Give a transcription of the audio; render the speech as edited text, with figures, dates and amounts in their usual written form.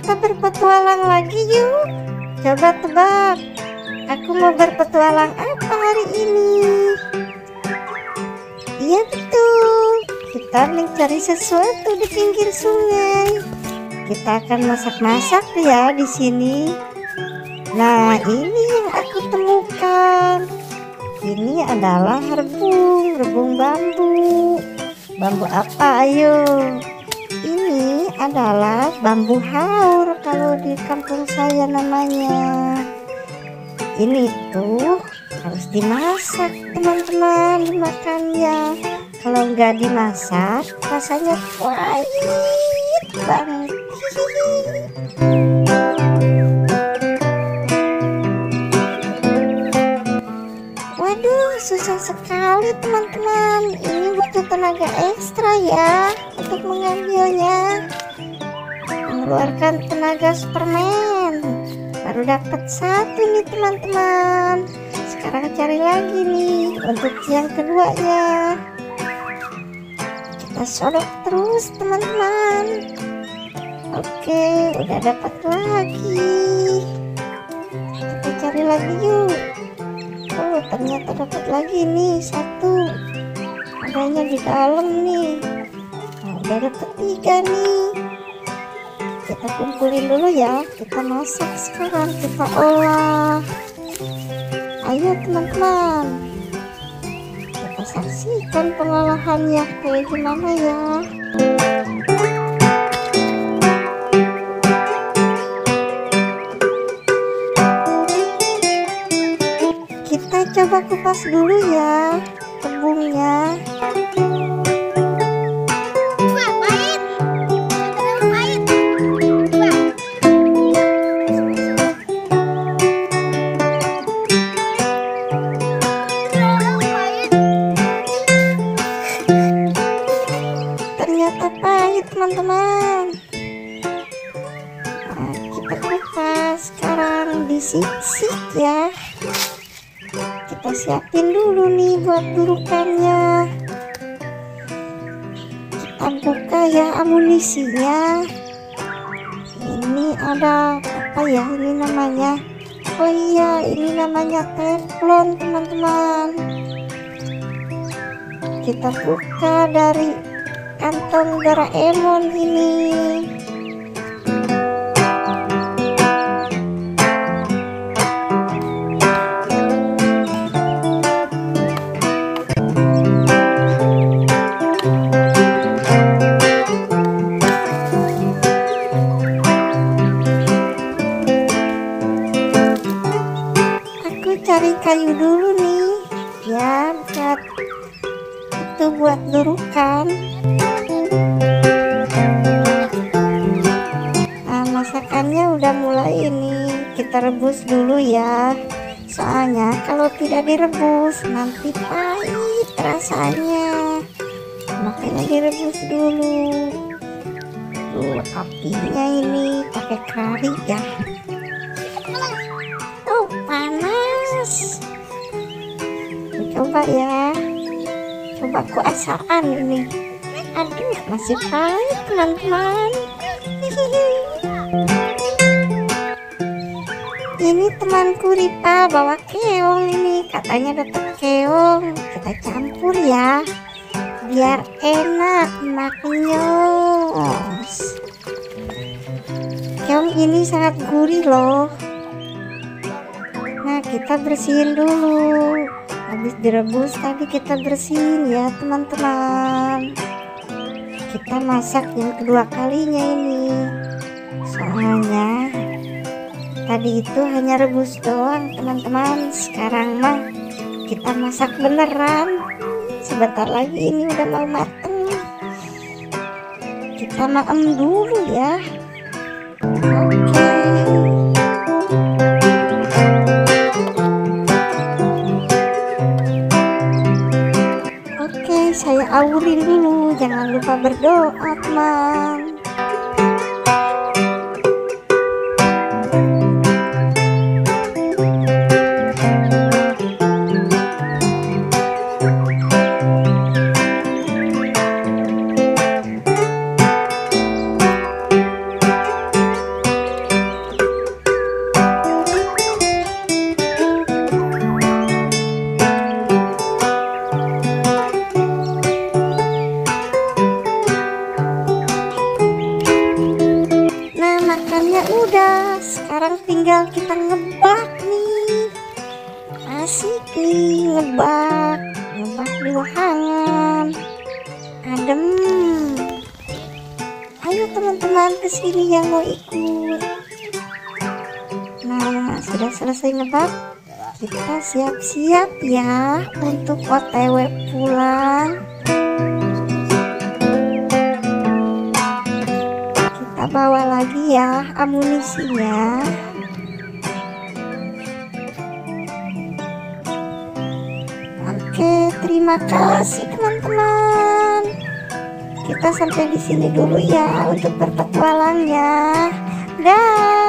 kita berpetualang lagi yuk. Coba tebak, aku mau berpetualang apa hari ini? Iya betul, kita mencari sesuatu di pinggir sungai. Kita akan masak-masak ya di sini. Nah, ini yang aku temukan. Ini adalah rebung bambu. Bambu apa? Ayo. Ini adalah bambu haur kalau di kampung saya namanya. Ini tuh harus dimasak teman-teman, dimakannya. Kalau nggak dimasak rasanya pahit banget. Waduh, susah sekali teman-teman. Ini butuh tenaga ekstra ya untuk mengambilnya. Mengeluarkan tenaga Superman. Baru dapat satu nih teman-teman. Sekarang cari lagi nih untuk yang keduanya. Kita sodok terus teman-teman. Oke, udah dapat lagi. Kita cari lagi yuk. Oh, ternyata dapat lagi nih satu. Adanya di dalam nih. Nah, udah dapat 3 nih. Kita kumpulin dulu ya. Kita masak sekarang, kita olah. Ayo teman-teman, kita saksikan pengolahannya kayak gimana ya. Kita coba kupas dulu ya rebungnya. Ternyata pahit teman-teman. Nah, kita kupas sekarang, disik-sik ya. Kita siapin dulu nih buat dudukannya. Kita buka ya amunisinya. Ini ada apa ya ini namanya? Oh iya, ini namanya teflon teman-teman. Kita buka dari kantong Doraemon ini. Cari kayu dulu nih ya, buat dudukan. Nah, masakannya udah mulai ini. Kita rebus dulu ya, soalnya kalau tidak direbus nanti pahit rasanya, makanya direbus dulu. Tuh, apinya ini pakai kari ya. Oh, panas. Coba ya, coba ku asapkan ini. Aduh, masih pahit teman-teman. Ini temanku Ripa bawa keong ini, katanya dapat keong. Kita campur ya, biar enak maknyos. Keong ini sangat gurih loh. Nah, kita bersihin dulu. Habis direbus tadi kita bersihin ya teman-teman. Kita masak yang kedua kalinya ini. Soalnya tadi itu hanya rebus doang teman-teman. Sekarang mah kita masak beneran. Sebentar lagi ini udah mau mateng. Kita maem dulu ya. Oke. Saya aurin dulu, jangan lupa berdoa teman. makanannya udah, sekarang tinggal kita ngebak nih. Asik nih ngebak di lahangan adem. Ayo teman-teman kesini yang mau ikut. Nah, sudah selesai ngebak, kita siap-siap ya untuk OTW pulang. Kita bawa lagi ya amunisinya. Oke, terima kasih teman-teman. Kita sampai di sini dulu ya untuk berpetualangnya. Dah.